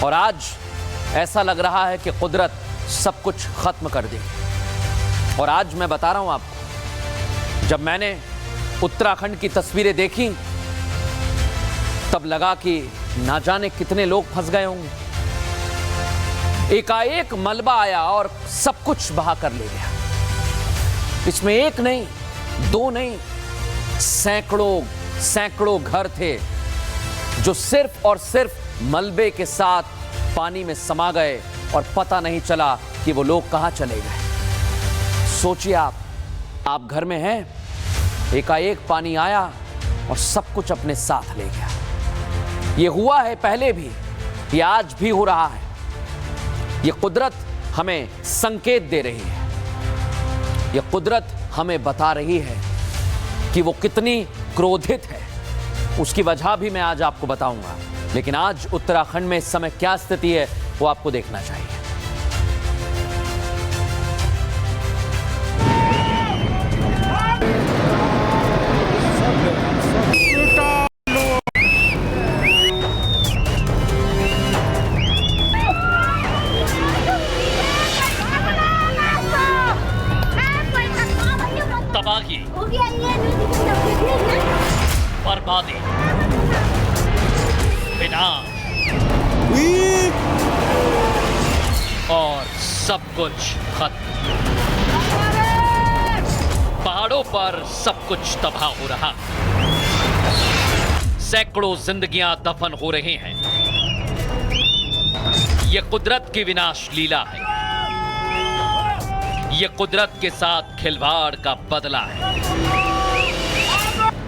और आज ऐसा लग रहा है कि कुदरत सब कुछ खत्म कर देगी। और आज मैं बता रहा हूं आपको, जब मैंने उत्तराखंड की तस्वीरें देखी तब लगा कि ना जाने कितने लोग फंस गए होंगे। एकाएक मलबा आया और सब कुछ बहा कर ले गया। इसमें एक नहीं, दो नहीं, सैकड़ों घर थे जो सिर्फ और सिर्फ मलबे के साथ पानी में समा गए और पता नहीं चला कि वो लोग कहां चले गए। सोचिए आप घर में हैं, एकाएक पानी आया और सब कुछ अपने साथ ले गया। ये हुआ है पहले भी, ये आज भी हो रहा है। ये कुदरत हमें संकेत दे रही है, ये कुदरत हमें बता रही है कि वो कितनी क्रोधित है। उसकी वजह भी मैं आज आपको बताऊंगा, लेकिन आज उत्तराखंड में इस समय क्या स्थिति है वो आपको देखना चाहिए। तबाही, बर्बादी, विनाश और सब कुछ खत्म। पहाड़ों पर सब कुछ तबाह हो रहा, सैकड़ों जिंदगियां दफन हो रही हैं। यह कुदरत की विनाश लीला है, यह कुदरत के साथ खिलवाड़ का बदला है।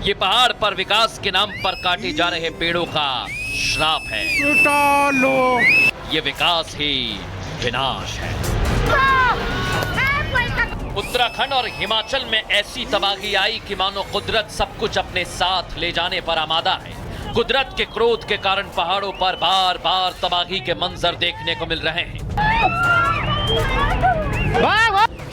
ये पहाड़ पर विकास के नाम पर काटे जा रहे पेड़ों का श्राप है। ये विकास ही विनाश है। उत्तराखंड और हिमाचल में ऐसी तबाही आई कि मानो कुदरत सब कुछ अपने साथ ले जाने पर आमादा है। कुदरत के क्रोध के कारण पहाड़ों पर बार बार तबाही के मंजर देखने को मिल रहे हैं।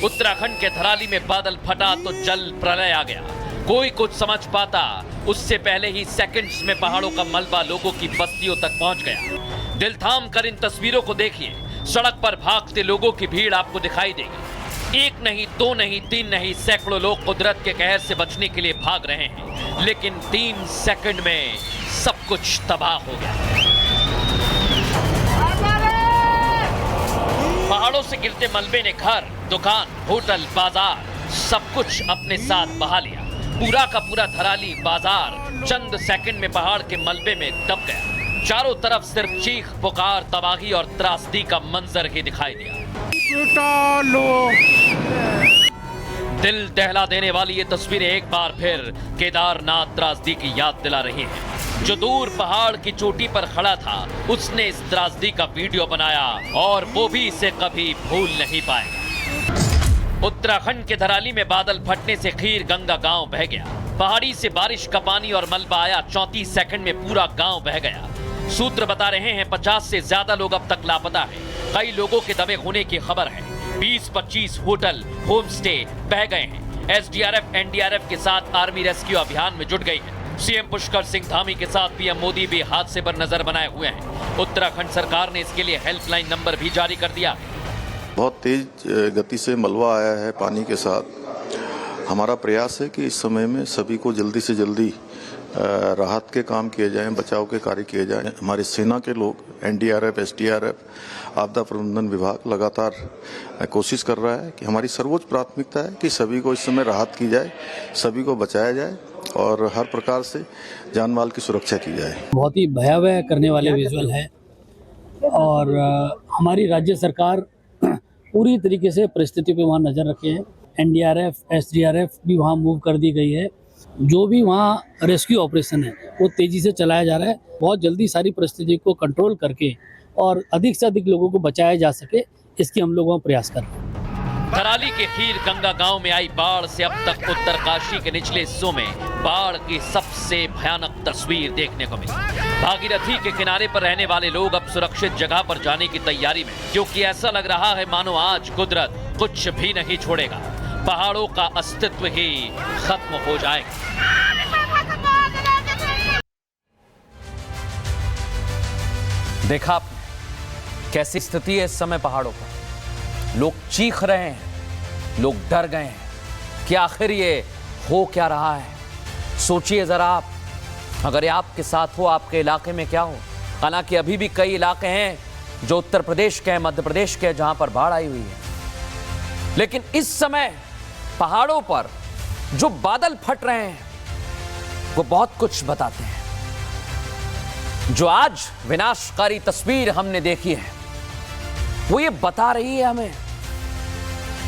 उत्तराखंड के थराली में बादल फटा तो जल प्रलय आ गया। कोई कुछ समझ पाता उससे पहले ही सेकंड्स में पहाड़ों का मलबा लोगों की बस्तियों तक पहुंच गया। दिल थाम कर इन तस्वीरों को देखिए। सड़क पर भागते लोगों की भीड़ आपको दिखाई देगी। एक नहीं, दो नहीं, तीन नहीं, सैकड़ों लोग कुदरत के कहर से बचने के लिए भाग रहे हैं, लेकिन 3 सेकंड में सब कुछ तबाह हो गया। पहाड़ों से गिरते मलबे ने घर, दुकान, होटल, बाजार सब कुछ अपने साथ बहा लिया। पूरा का पूरा थराली बाजार चंद सेकंड में पहाड़ के मलबे में दब गया। चारों तरफ सिर्फ चीख पुकार, तबाही और त्रासदी का मंजर ही दिखाई दिया। दिल दहला देने वाली ये तस्वीरें एक बार फिर केदारनाथ त्रासदी की याद दिला रही हैं। जो दूर पहाड़ की चोटी पर खड़ा था उसने इस त्रासदी का वीडियो बनाया और वो भी इसे कभी भूल नहीं पाएगा। उत्तराखंड के धराली में बादल फटने से खीर गंगा गांव बह गया। पहाड़ी से बारिश का पानी और मलबा आया, 34 सेकंड में पूरा गांव बह गया। सूत्र बता रहे हैं 50 से ज्यादा लोग अब तक लापता हैं। कई लोगों के दबे होने की खबर है। 20-25 होटल, होम स्टे बह गए हैं। एसडीआरएफ, एनडीआरएफ के साथ आर्मी रेस्क्यू अभियान में जुट गई है। सीएम पुष्कर सिंह धामी के साथ पीएम मोदी भी हादसे पर नजर बनाए हुए हैं। उत्तराखंड सरकार ने इसके लिए हेल्पलाइन नंबर भी जारी कर दिया है। बहुत तेज गति से मलबा आया है पानी के साथ। हमारा प्रयास है कि इस समय में सभी को जल्दी से जल्दी राहत के काम किए जाएं, बचाव के कार्य किए जाएं। हमारी सेना के लोग, एनडीआरएफ, एसडीआरएफ, आपदा प्रबंधन विभाग लगातार कोशिश कर रहा है कि हमारी सर्वोच्च प्राथमिकता है कि सभी को इस समय राहत की जाए, सभी को बचाया जाए और हर प्रकार से जान माल की सुरक्षा की जाए। बहुत ही भयावह करने वाले विजुअल है और हमारी राज्य सरकार पूरी तरीके से परिस्थिति पे वहाँ नज़र रखे हैं। एनडीआरएफ, एसडीआरएफ भी वहाँ मूव कर दी गई है। जो भी वहाँ रेस्क्यू ऑपरेशन है वो तेज़ी से चलाया जा रहा है। बहुत जल्दी सारी परिस्थिति को कंट्रोल करके और अधिक से अधिक लोगों को बचाया जा सके, इसकी हम लोग वहाँ प्रयास कर रहे हैं। थराली के खीर गंगा गांव में आई बाढ़ से अब तक उत्तरकाशी के निचले हिस्सों में बाढ़ की सबसे भयानक तस्वीर देखने को मिली। भागीरथी के किनारे पर रहने वाले लोग अब सुरक्षित जगह पर जाने की तैयारी में, क्योंकि ऐसा लग रहा है मानो आज कुदरत कुछ भी नहीं छोड़ेगा। पहाड़ों का अस्तित्व ही खत्म हो जाएगा। देखा कैसी स्थिति है इस समय पहाड़ों पर। लोग चीख रहे हैं, लोग डर गए हैं कि आखिर ये हो क्या रहा है। सोचिए जरा आप, अगर ये आपके साथ हो, आपके इलाके में क्या हो। हालांकि अभी भी कई इलाके हैं जो उत्तर प्रदेश के हैं, मध्य प्रदेश के हैं, जहां पर बाढ़ आई हुई है, लेकिन इस समय पहाड़ों पर जो बादल फट रहे हैं वो बहुत कुछ बताते हैं। जो आज विनाशकारी तस्वीर हमने देखी है वो ये बता रही है हमें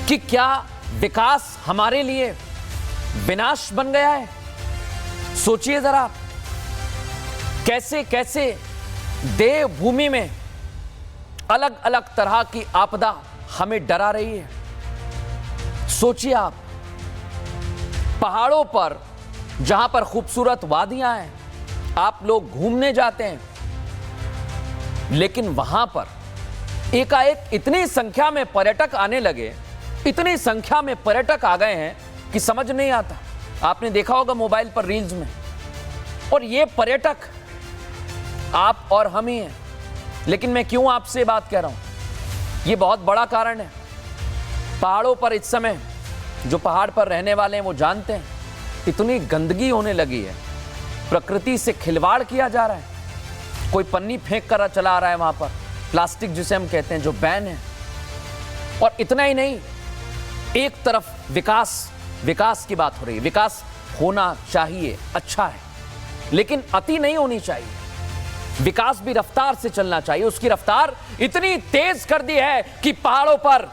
कि क्या विकास हमारे लिए विनाश बन गया है। सोचिए जरा, कैसे कैसे देवभूमि में अलग अलग तरह की आपदा हमें डरा रही है। सोचिए आप, पहाड़ों पर जहां पर खूबसूरत वादियां हैं, आप लोग घूमने जाते हैं, लेकिन वहां पर एकाएक इतनी संख्या में पर्यटक आने लगे, इतनी संख्या में पर्यटक आ गए हैं कि समझ नहीं आता। आपने देखा होगा मोबाइल पर रील्स में, और ये पर्यटक आप और हम ही हैं। लेकिन मैं क्यों आपसे बात कह रहा हूं, ये बहुत बड़ा कारण है। पहाड़ों पर इस समय जो पहाड़ पर रहने वाले हैं वो जानते हैं, इतनी गंदगी होने लगी है, प्रकृति से खिलवाड़ किया जा रहा है। कोई पन्नी फेंक कर चला आ रहा है वहां पर, प्लास्टिक जिसे हम कहते हैं, जो बैन है। और इतना ही नहीं, एक तरफ विकास की बात हो रही है। विकास होना चाहिए, अच्छा है, लेकिन अति नहीं होनी चाहिए। विकास भी रफ्तार से चलना चाहिए। उसकी रफ्तार इतनी तेज कर दी है कि पहाड़ों पर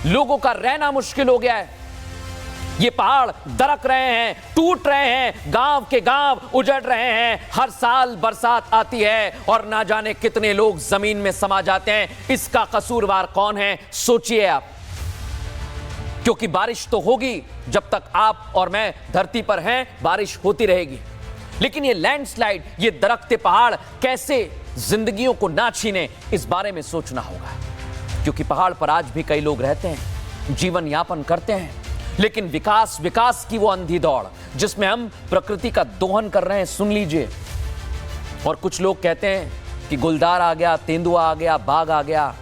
लोगों का रहना मुश्किल हो गया है। ये पहाड़ दरक रहे हैं, टूट रहे हैं, गांव के गांव उजड़ रहे हैं। हर साल बरसात आती है और ना जाने कितने लोग जमीन में समा जाते हैं। इसका कसूरवार कौन है, सोचिए आप। क्योंकि बारिश तो होगी, जब तक आप और मैं धरती पर हैं बारिश होती रहेगी। लेकिन ये लैंडस्लाइड, ये दरकते पहाड़ कैसे जिंदगियों को ना छीने, इस बारे में सोचना होगा। क्योंकि पहाड़ पर आज भी कई लोग रहते हैं, जीवन यापन करते हैं, लेकिन विकास की वो अंधी दौड़ जिसमें हम प्रकृति का दोहन कर रहे हैं, सुन लीजिए। और कुछ लोग कहते हैं कि गुलदार आ गया, तेंदुआ आ गया, बाघ आ गया,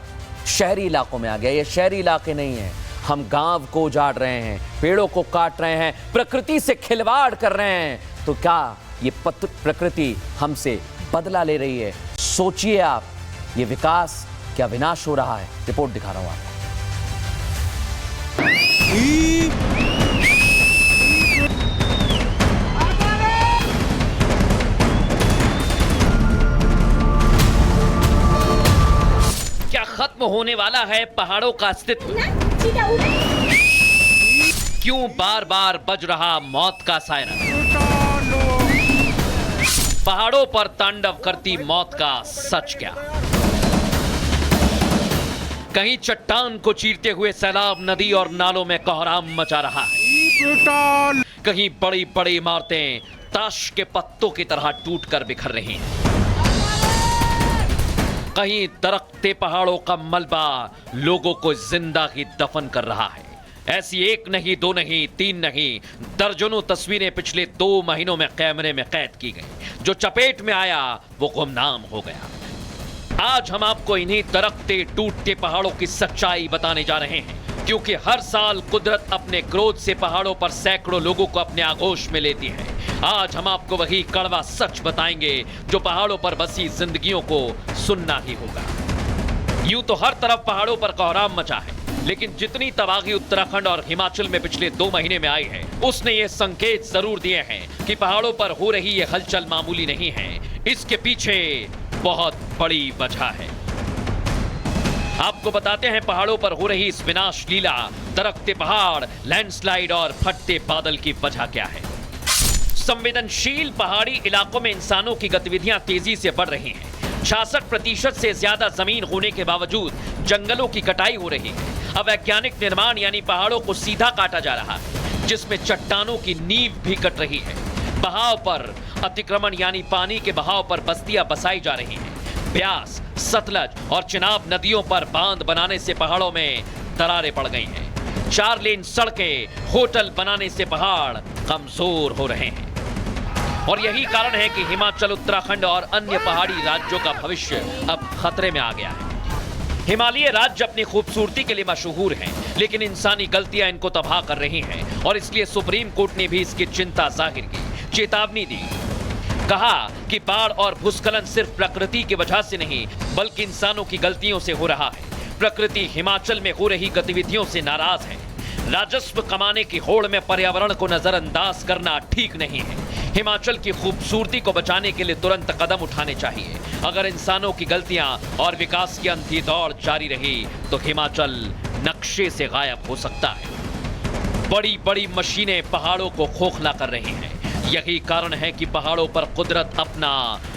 शहरी इलाकों में आ गया। ये शहरी इलाके नहीं है। हम गांव को उजाड़ रहे हैं, पेड़ों को काट रहे हैं, प्रकृति से खिलवाड़ कर रहे हैं। तो क्या ये प्रकृति हमसे बदला ले रही है? सोचिए आप, ये विकास क्या विनाश हो रहा है? रिपोर्ट दिखा रहा हूं आपको। क्या खत्म होने वाला है पहाड़ों का अस्तित्व? क्यों बार बार बज रहा मौत का सायरन? पहाड़ों पर तांडव करती मौत का सच क्या? कहीं चट्टान को चीरते हुए सैलाब नदी और नालों में कोहराम मचा रहा है, कहीं बड़ी बड़ी इमारतें ताश के पत्तों की तरह टूटकर बिखर रही हैं, कहीं दरकते पहाड़ों का मलबा लोगों को जिंदा ही दफन कर रहा है। ऐसी एक नहीं, दो नहीं, तीन नहीं, दर्जनों तस्वीरें पिछले 2 महीनों में कैमरे में कैद की गई। जो चपेट में आया वो गुमनाम हो गया। आज हम आपको इन्हीं दरकते टूटते पहाड़ों की सच्चाई बताने जा रहे हैं, क्योंकि हर साल कुदरत अपने क्रोध से पहाड़ों पर सैकड़ों लोगों को अपने आगोश में लेती है। आज हम आपको वही कड़वा सच बताएंगे जो पहाड़ों पर बसी जिंदगियों को सुनना ही होगा। यूं तो हर तरफ पहाड़ों पर कोहराम मचा है, लेकिन जितनी तबाही उत्तराखंड और हिमाचल में पिछले 2 महीने में आई है, उसने ये संकेत जरूर दिए हैं कि पहाड़ों पर हो रही ये हलचल मामूली नहीं है। इसके पीछे बहुत बड़ी वजह है। आपको बताते हैं पहाड़ों पर हो रही इस विनाश लीला, दरकते पहाड़, लैंडस्लाइड और फटते बादल की वजह क्या है। संवेदनशील पहाड़ी इलाकों में इंसानों की गतिविधियां तेजी से बढ़ रही हैं। 66% से ज्यादा जमीन होने के बावजूद जंगलों की कटाई हो रही है। अवैज्ञानिक निर्माण यानी पहाड़ों को सीधा काटा जा रहा है, जिसमें चट्टानों की नींव भी कट रही है। बहाव पर अतिक्रमण यानी पानी के बहाव पर बस्तियां बसाई जा रही हैं। ब्यास, सतलज और चिनाब नदियों पर बांध बनाने से पहाड़ों में दरारें पड़ गई हैं। 4 लेन सड़कें, होटल बनाने से पहाड़ कमजोर हो रहे हैं। और यही कारण है कि हिमाचल, उत्तराखंड और अन्य पहाड़ी राज्यों का भविष्य अब खतरे में आ गया है। हिमालय राज्य अपनी खूबसूरती के लिए मशहूर हैं, लेकिन इंसानी गलतियां इनको तबाह कर रही हैं और इसलिए सुप्रीम कोर्ट ने भी इसकी चिंता जाहिर की, चेतावनी दी। कहा कि बाढ़ और भूस्खलन सिर्फ प्रकृति की वजह से नहीं बल्कि इंसानों की गलतियों से हो रहा है। प्रकृति हिमाचल में हो रही गतिविधियों से नाराज है। राजस्व कमाने की होड़ में पर्यावरण को नजरअंदाज करना ठीक नहीं है। हिमाचल की खूबसूरती को बचाने के लिए तुरंत कदम उठाने चाहिए। अगर इंसानों की गलतियां और विकास की अंधी दौड़ जारी रही तो हिमाचल नक्शे से गायब हो सकता है। बड़ी बड़ी मशीनें पहाड़ों को खोखला कर रही हैं। यही कारण है कि पहाड़ों पर कुदरत अपना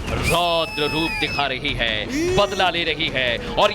रौद्र रूप दिखा रही है, बदला ले रही है और